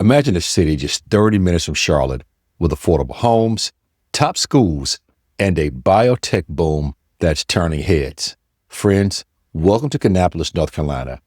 Imagine a city just 30 minutes from Charlotte with affordable homes, top schools, and a biotech boom that's turning heads. Friends, welcome to Kannapolis, North Carolina,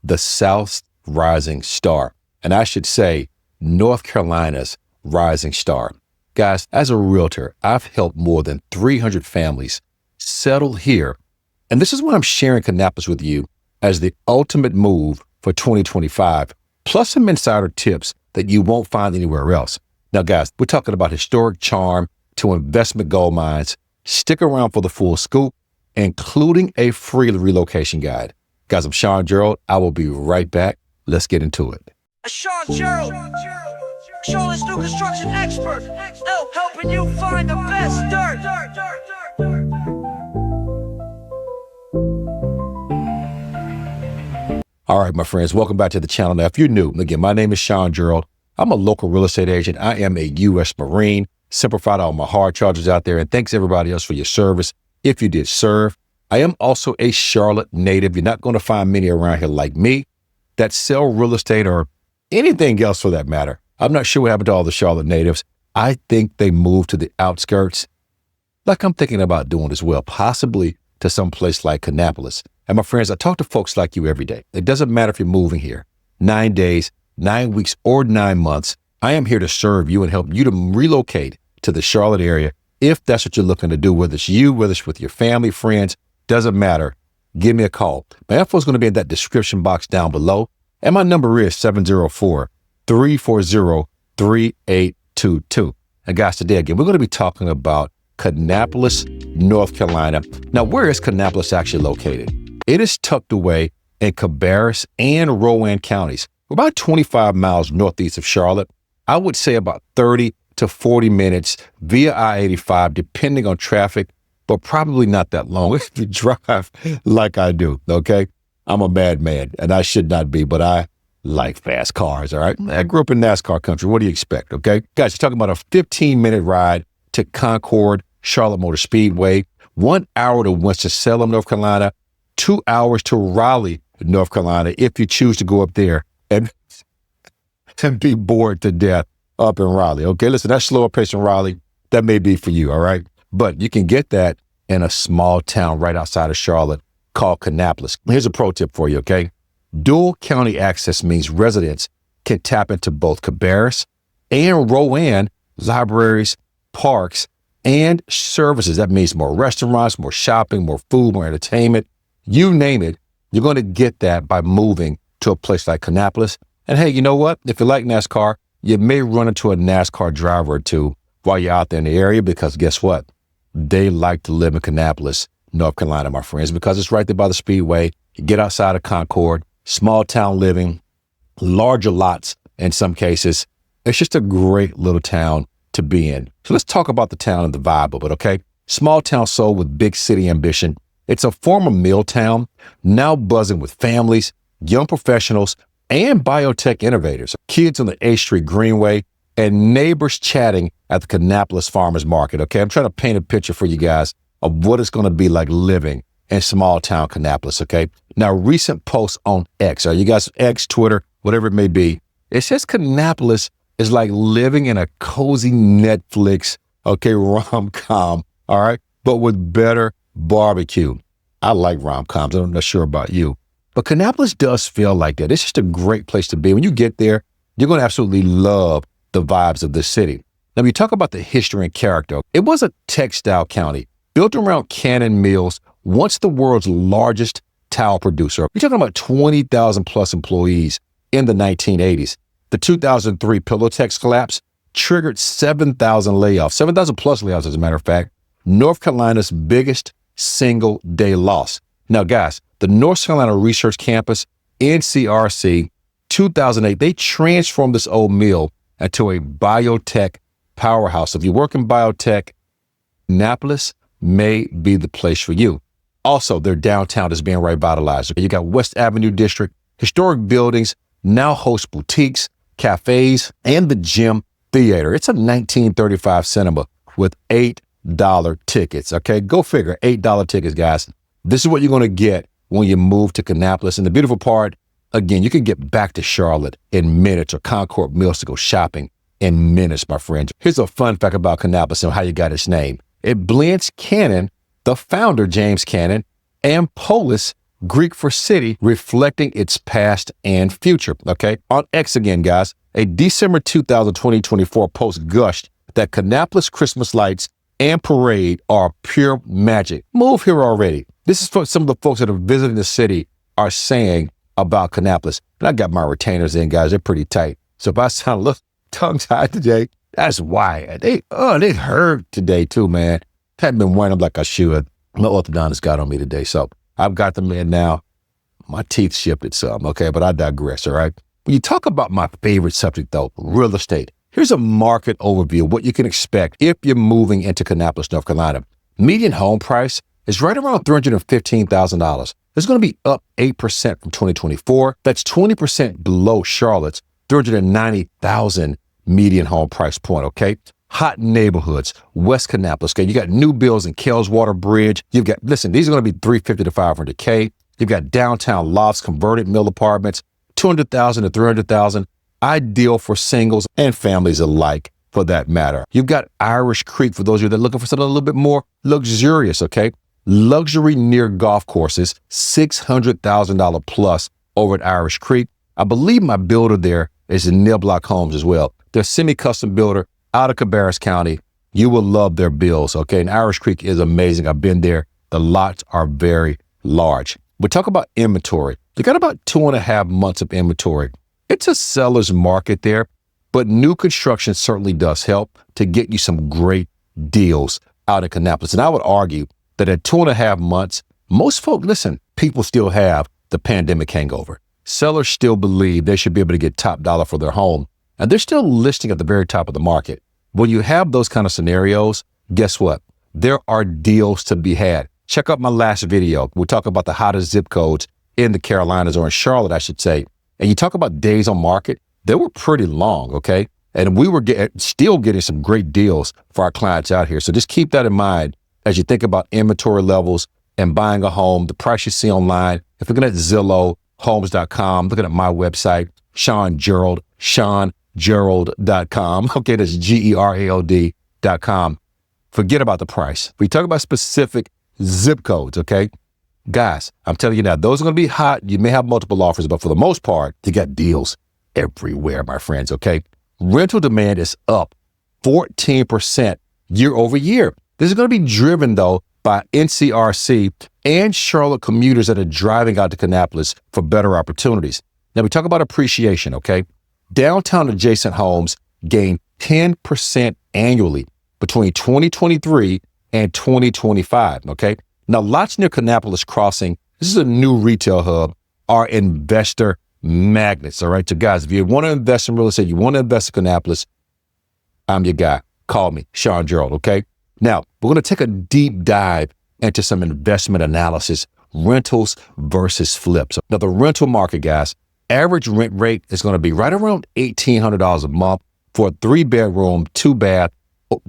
the South's rising star. And I should say, North Carolina's rising star. Guys, as a realtor, I've helped more than 300 families settle here. And this is why I'm sharing Kannapolis with you as the ultimate move for 2025, plus some insider tips that you won't find anywhere else. Now, guys, we're talking about historic charm to investment gold mines. Stick around for the full scoop, including a free relocation guide. Guys, I'm Shawn Gerald. I will be right back. Let's get into it. Shawn Gerald, Charlotte's new construction expert, helping you find the best dirt. All right, my friends, welcome back to the channel. Now, if you're new, again, my name is Shawn Gerald. I'm a local real estate agent. I am a U.S. Marine, simplified all my hard charges out there. And thanks everybody else for your service. If you did serve, I am also a Charlotte native. You're not going to find many around here like me that sell real estate or anything else for that matter. I'm not sure what happened to all the Charlotte natives. I think they moved to the outskirts, like I'm thinking about doing as well, possibly to some place like Kannapolis. And my friends, I talk to folks like you every day. It doesn't matter if you're moving here 9 days, 9 weeks, or 9 months. I am here to serve you and help you to relocate to the Charlotte area if that's what you're looking to do, whether it's you, whether it's with your family, friends, doesn't matter. Give me a call. My info is going to be in that description box down below. And my number is 704-340-3822. And guys, today again, we're going to be talking about Kannapolis, North Carolina. Now, where is Kannapolis actually located? It is tucked away in Cabarrus and Rowan counties. We're about 25 miles northeast of Charlotte. I would say about 30 to 40 minutes via I-85, depending on traffic, but probably not that long if you drive like I do, okay? I'm a madman, and I should not be, but I like fast cars, all right? I grew up in NASCAR country. What do you expect, okay? Guys, you're talking about a 15-minute ride to Concord, Charlotte Motor Speedway, 1 hour to Winston-Salem, North Carolina, 2 hours to Raleigh, North Carolina, if you choose to go up there and be bored to death up in Raleigh. Okay, listen, that slower pace in Raleigh, that may be for you, all right? But you can get that in a small town right outside of Charlotte called Kannapolis. Here's a pro tip for you, okay? Dual county access means residents can tap into both Cabarrus and Rowan libraries, parks, and services. That means more restaurants, more shopping, more food, more entertainment. You name it, you're going to get that by moving to a place like Kannapolis. And hey, you know what? If you like NASCAR, you may run into a NASCAR driver or two while you're out there in the area, because guess what? They like to live in Kannapolis, North Carolina, my friends, because it's right there by the Speedway. You get outside of Concord, small town living, larger lots in some cases. It's just a great little town to be in. So let's talk about the town and the vibe of it, okay? Small town soul with big city ambition. It's a former mill town, now buzzing with families, young professionals, and biotech innovators. Kids on the A Street Greenway and neighbors chatting at the Kannapolis Farmers Market, okay? I'm trying to paint a picture for you guys of what it's going to be like living in small town Kannapolis, okay? Now, recent posts on X, you guys, X, Twitter, whatever it may be, it says Kannapolis is like living in a cozy Netflix, okay, rom-com, all right, but with better barbecue. I like rom-coms. I'm not sure about you, but Kannapolis does feel like that. It's just a great place to be. When you get there, you're going to absolutely love the vibes of the city. Now, we talk about the history and character. It was a textile county built around Cannon Mills, once the world's largest towel producer. We're talking about 20,000 plus employees in the 1980s. The 2003 Pillowtex collapse triggered 7,000 layoffs, 7,000 plus layoffs, as a matter of fact, North Carolina's biggest single day loss. Now, guys, the North Carolina Research Campus, NCRC, 2008, they transformed this old mill into a biotech powerhouse. If you work in biotech, Kannapolis may be the place for you. Also, their downtown is being revitalized. You got West Avenue District, historic buildings now host boutiques, cafes, and the Gym Theater. It's a 1935 cinema with $8 tickets, okay? Go figure, $8 tickets, guys. This is what you're going to get when you move to Kannapolis. And the beautiful part, Again, you can get back to Charlotte in minutes or Concord Mills to go shopping in minutes, my friends. Here's a fun fact about Kannapolis and how you got its name. It blends Canaan, the founder, James Canaan, and polis, Greek for city, reflecting its past and future, okay? On X again, guys, a December 2024 post gushed that Kannapolis Christmas lights and parade are pure magic. Move here already. This is what some of the folks that are visiting the city are saying about Kannapolis. And I got my retainers in, guys. They're pretty tight. So if I sound a little tongue-tied today, that's why. They hurt today too, man. Haven't been wearing them like I should. My orthodontist got on me today, so I've got them in now. My teeth shifted some, okay? But I digress, all right? When you talk about my favorite subject, though, real estate, here's a market overview of what you can expect if you're moving into Kannapolis, North Carolina. Median home price is right around $315,000. It's going to be up 8% from 2024. That's 20% below Charlotte's $390,000 median home price point, okay? Hot neighborhoods, West Kannapolis, okay? You got new builds in Kellswater Bridge. You've got, listen, these are going to be $350,000 to $500K. You've got downtown lofts, converted mill apartments, $200,000 to $300,000. Ideal for singles and families alike, for that matter. You've got Irish Creek for those of you that are looking for something a little bit more luxurious, okay? Luxury near golf courses, $600,000 plus over at Irish Creek. I believe my builder there is in Neil Block Homes as well. They're a semi-custom builder out of Cabarrus County. You will love their builds, okay? And Irish Creek is amazing. I've been there. The lots are very large. We talk about inventory. You got about 2.5 months of inventory. It's a seller's market there, but new construction certainly does help to get you some great deals out in Kannapolis. And I would argue that at 2.5 months, most folk, listen, people still have the pandemic hangover. Sellers still believe they should be able to get top dollar for their home, and they're still listing at the very top of the market. When you have those kind of scenarios, guess what? There are deals to be had. Check out my last video. We'll talk about the hottest zip codes in the Carolinas, or in Charlotte, I should say. And you talk about days on market, they were pretty long, okay? And we were still getting some great deals for our clients out here. So just keep that in mind as you think about inventory levels and buying a home, the price you see online. If you're looking at Zillow, homes.com, looking at my website, Shawn Gerald, ShawnGerald.com. Okay, that's GERALD.com. Forget about the price. We talk about specific zip codes, okay? Guys, I'm telling you now, those are going to be hot. You may have multiple offers, but for the most part, you got deals everywhere, my friends, okay? Rental demand is up 14% year over year. This is going to be driven, though, by NCRC and Charlotte commuters that are driving out to Kannapolis for better opportunities. Now, we talk about appreciation, okay? Downtown adjacent homes gain 10% annually between 2023 and 2025, okay? Now, lots near Kannapolis Crossing, this is a new retail hub, are investor magnets, all right? So, guys, if you want to invest in real estate, you want to invest in Kannapolis, I'm your guy. Call me, Shawn Gerald, okay? Now, we're going to take a deep dive into some investment analysis, rentals versus flips. Now, the rental market, guys, average rent rate is going to be right around $1,800 a month for a 3-bedroom, 2-bath,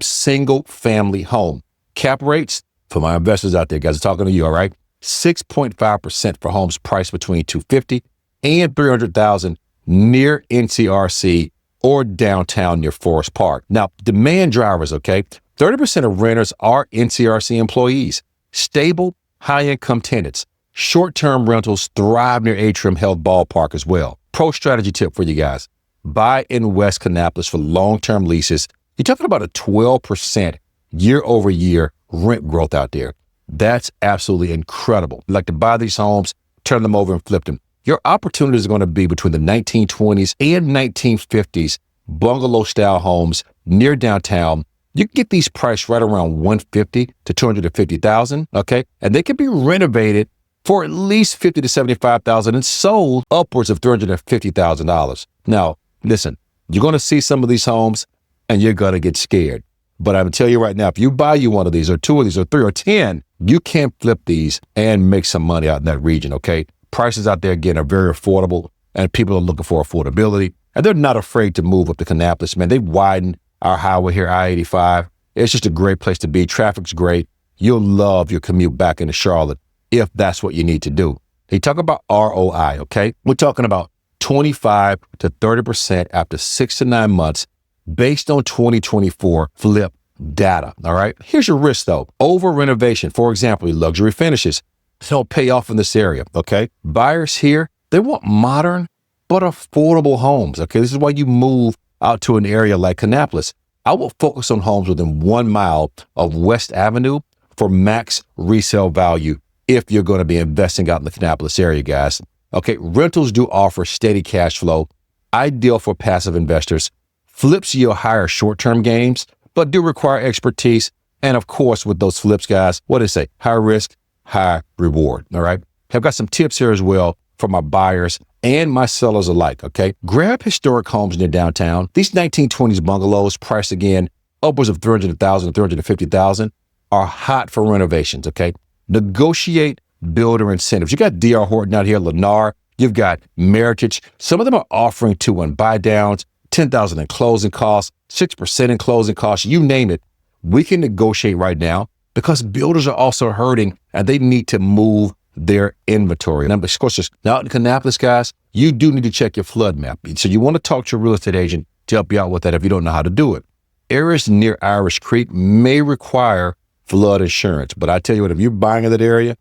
single family home. Cap rates, for my investors out there, guys, I'm talking to you, all right? 6.5% for homes priced between $250,000 and $300,000 near NCRC or downtown near Forest Park. Now, demand drivers, okay? 30% of renters are NCRC employees, stable, high-income tenants. Short-term rentals thrive near Atrium Health Ballpark as well. Pro strategy tip for you guys. Buy in West Kannapolis for long-term leases. You're talking about a 12% year-over-year rent growth out there. That's absolutely incredible. You like to buy these homes, turn them over and flip them. Your opportunities are going to be between the 1920s and 1950s bungalow-style homes near downtown. You can get these priced right around $150,000 to $250,000, okay? And they can be renovated for at least $50,000 to $75,000 and sold upwards of $350,000. Now, listen, you're going to see some of these homes and you're going to get scared. But I'm going to tell you right now, if you buy you one of these or 2 of these or 3 or 10, you can flip these and make some money out in that region, okay? Prices out there, again, are very affordable and people are looking for affordability. And they're not afraid to move up to Kannapolis, man. They widened our highway here, I-85. It's just a great place to be. Traffic's great. You'll love your commute back into Charlotte if that's what you need to do. You talk about ROI, okay? We're talking about 25 to 30% after 6 to 9 months based on 2024 flip data, all right? Here's your risk though. Over renovation, for example, luxury finishes don't pay off in this area, okay? Buyers here, they want modern but affordable homes, okay? This is why you move out to an area like Kannapolis. I will focus on homes within 1 mile of West Avenue for max resale value if you're going to be investing out in the Kannapolis area, guys. Okay, rentals do offer steady cash flow, ideal for passive investors. Flips yield higher short-term gains, but do require expertise. And of course, with those flips, guys, what do they say? High risk, high reward, all right? I've got some tips here as well for my buyers and my sellers alike, okay? Grab historic homes near downtown. These 1920s bungalows, priced again upwards of $300,000 to $350,000, are hot for renovations, okay? Negotiate builder incentives. You got D.R. Horton out here, Lennar. You've got Meritage. Some of them are offering 2-1 buy downs, $10,000 in closing costs, 6% in closing costs, you name it. We can negotiate right now because builders are also hurting and they need to move their inventory. Now, of course, now in Kannapolis, guys, you do need to check your flood map. So you want to talk to your real estate agent to help you out with that if you don't know how to do it. Areas near Irish Creek may require flood insurance, but I tell you what, if you're buying in that area,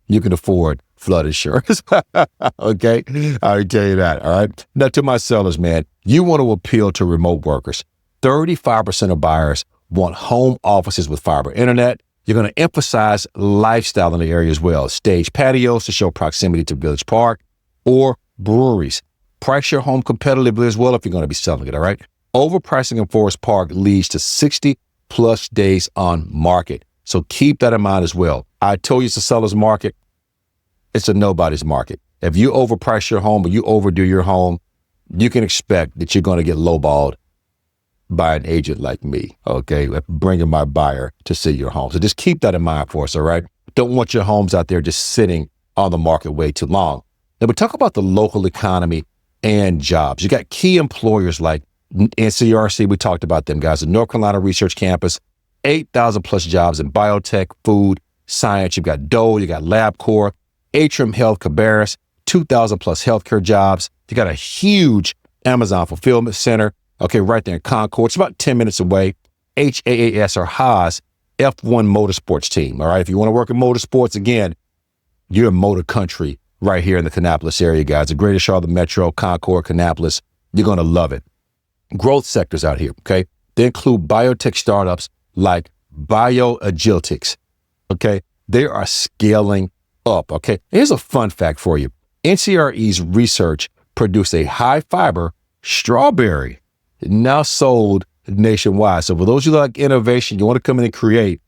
you can afford flood insurance. Okay, I tell you that. All right. Now to my sellers, man, you want to appeal to remote workers. 35% of buyers want home offices with fiber internet. You're going to emphasize lifestyle in the area as well. Stage patios to show proximity to Village Park or breweries. Price your home competitively as well if you're going to be selling it, all right? Overpricing in Forest Park leads to 60 plus days on market. So keep that in mind as well. I told you it's a seller's market. It's a nobody's market. If you overprice your home or you overdo your home, you can expect that you're going to get lowballed by an agent like me, okay, bringing my buyer to see your home. So just keep that in mind for us, all right? Don't want your homes out there just sitting on the market way too long. Now, we talk about the local economy and jobs. You got key employers like NCRC. We talked about them, guys. The North Carolina Research Campus, 8,000 plus jobs in biotech, food, science. You've got Dole, you got LabCorp, Atrium Health, Cabarrus, 2,000 plus healthcare jobs. You got a huge Amazon fulfillment center, okay, right there in Concord. It's about 10 minutes away. HAAS or Haas F1 motorsports team. All right. If you want to work in motorsports, again, you're in motor country right here in the Kannapolis area, guys. The greater Charlotte Metro, Concord, Kannapolis. You're going to love it. Growth sectors out here. Okay. They include biotech startups like BioAgilitics. Okay. They are scaling up. Okay. Here's a fun fact for you. NCRE's research produced a high fiber strawberry now sold nationwide. So for those who like innovation, you want to come in and create,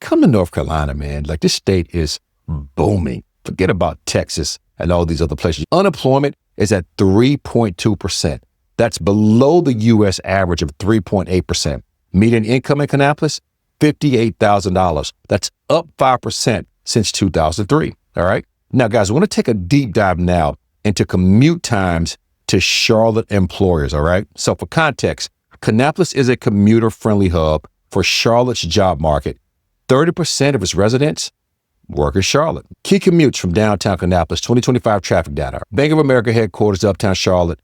come to North Carolina, man. Like this state is booming. Forget about Texas and all these other places. Unemployment is at 3.2%. That's below the U.S. average of 3.8%. Median income in Kannapolis, $58,000. That's up 5% since 2003. All right. Now, guys, I want to take a deep dive now into commute times to Charlotte employers. All right. So for context, Kannapolis is a commuter-friendly hub for Charlotte's job market. 30% of its residents work in Charlotte. Key commutes from downtown Kannapolis, 2025 traffic data. Bank of America headquarters, uptown Charlotte,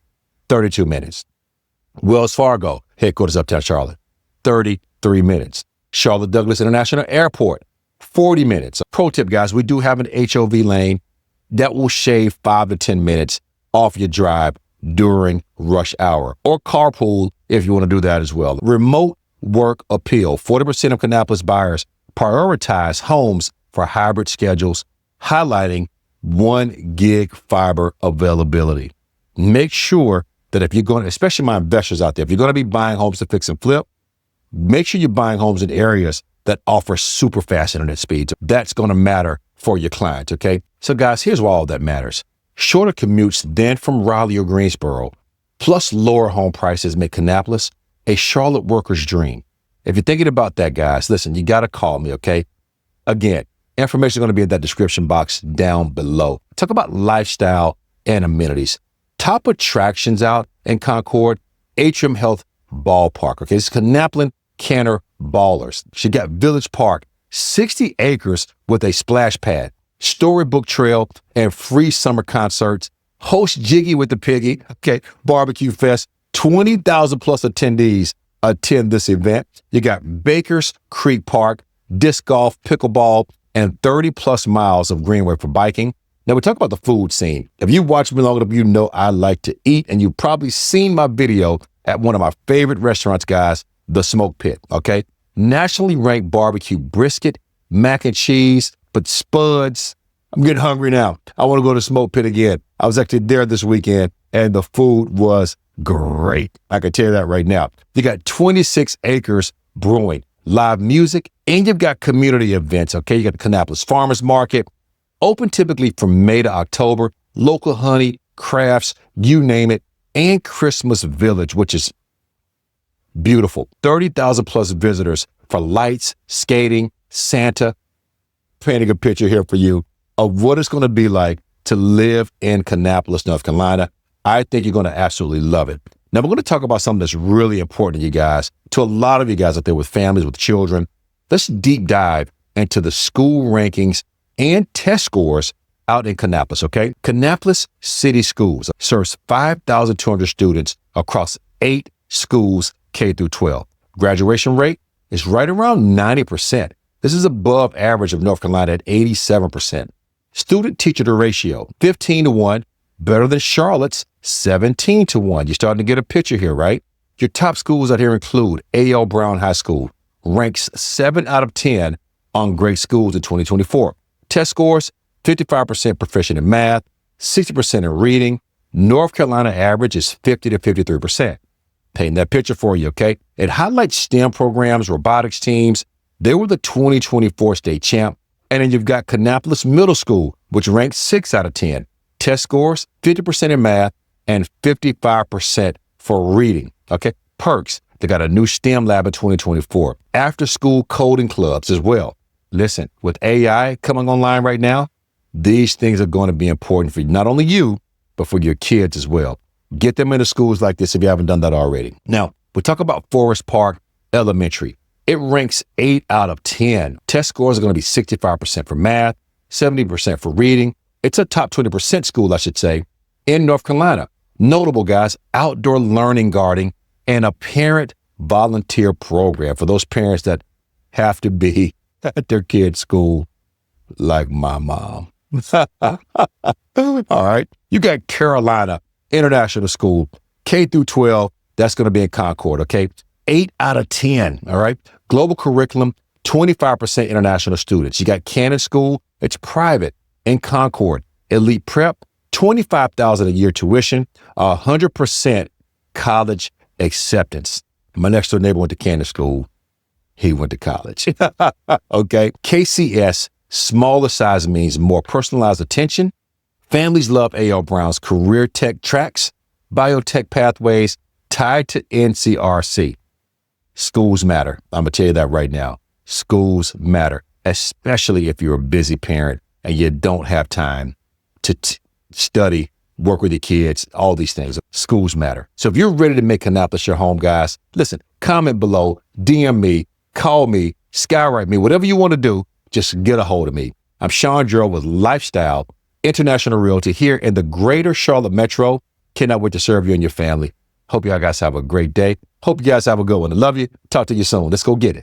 32 minutes. Wells Fargo headquarters, uptown Charlotte, 33 minutes. Charlotte Douglas International Airport, 40 minutes. Pro tip, guys, we do have an HOV lane that will shave 5 to 10 minutes off your drive during rush hour, or carpool if you want to do that as well. Remote work appeal. 40% of Kannapolis buyers prioritize homes for hybrid schedules, highlighting 1 gig fiber availability. Make sure that if you're going to, especially my investors out there, if you're going to be buying homes to fix and flip, make sure you're buying homes in areas that offer super fast internet speeds. That's going to matter for your clients, okay? So guys, here's why all that matters. Shorter commutes than from Raleigh or Greensboro, plus lower home prices make Kannapolis a Charlotte worker's dream. If you're thinking about that, guys, listen, you got to call me, okay? Again, information is going to be in that description box down below. Talk about lifestyle and amenities. Top attractions out in Concord, Atrium Health Ballpark, okay? It's Kannapolis Canner Ballers. She got Village Park, 60 acres with a splash pad, storybook trail, and free summer concerts. Host Jiggy with the Piggy, okay, Barbecue Fest. 20,000 plus attendees attend this event. You got Bakers Creek Park, disc golf, pickleball, and 30 plus miles of greenway for biking. Now, we talk about the food scene. If you watch me long enough, you know I like to eat, and you've probably seen my video at one of my favorite restaurants, guys, the Smoke Pit, okay? Nationally ranked barbecue brisket, mac and cheese, but spuds. I'm getting hungry now. I want to go to Smoke Pit again. I was actually there this weekend, and the food was great. I can tell you that right now. You got 26 acres brewing, live music, and you've got community events, okay? You got the Kannapolis Farmers Market, open typically from May to October, local honey, crafts, you name it, and Christmas Village, which is beautiful. 30,000 plus visitors for lights, skating, Santa. Painting a picture here for you of what it's going to be like to live in Kannapolis, North Carolina. I think you're going to absolutely love it. Now, we're going to talk about something that's really important to you guys, to a lot of you guys out there with families, with children. Let's deep dive into the school rankings and test scores out in Kannapolis, okay? Kannapolis City Schools serves 5,200 students across 8 schools K through 12. Graduation rate is right around 90%. This is above average of North Carolina at 87%. Student-teacher ratio, 15-1, better than Charlotte's 17-1. You're starting to get a picture here, right? Your top schools out here include A.L. Brown High School, ranks 7 out of 10 on Great Schools in 2024. Test scores, 55% proficient in math, 60% in reading. North Carolina average is 50 to 53%. Painting that picture for you, okay? It highlights STEM programs, robotics teams. They were the 2024 state champ. And then you've got Kannapolis Middle School, which ranks 6 out of 10. Test scores, 50% in math and 55% for reading, okay? Perks, they got a new STEM lab in 2024. After school coding clubs as well. Listen, with AI coming online right now, these things are going to be important for you, not only you, but for your kids as well. Get them into schools like this if you haven't done that already. Now, we talk about Forest Park Elementary. It ranks 8 out of 10. Test scores are going to be 65% for math, 70% for reading. It's a top 20% school, I should say, in North Carolina. Notable, guys, outdoor learning gardening and a parent volunteer program for those parents that have to be at their kids' school like my mom. All right. You got Carolina International School, K through 12. That's going to be in Concord, okay? 8 out of 10, all right? Global curriculum, 25% international students. You got Cannon School, it's private in Concord. Elite Prep, $25,000 a year tuition, 100% college acceptance. My next door neighbor went to Cannon School. He went to college. Okay. KCS, smaller size means more personalized attention. Families love A.L. Brown's career tech tracks, biotech pathways tied to NCRC. Schools matter. I'm going to tell you that right now. Schools matter, especially if you're a busy parent and you don't have time to study, work with your kids, all these things. Schools matter. So if you're ready to make Kannapolis your home, guys, listen, comment below, DM me, call me, skywrite me, whatever you want to do, just get a hold of me. I'm Shawn Gerald with Lifestyle International Realty here in the greater Charlotte Metro. Cannot wait to serve you and your family. Hope y'all guys have a great day. Hope you guys have a good one. I love you. Talk to you soon. Let's go get it.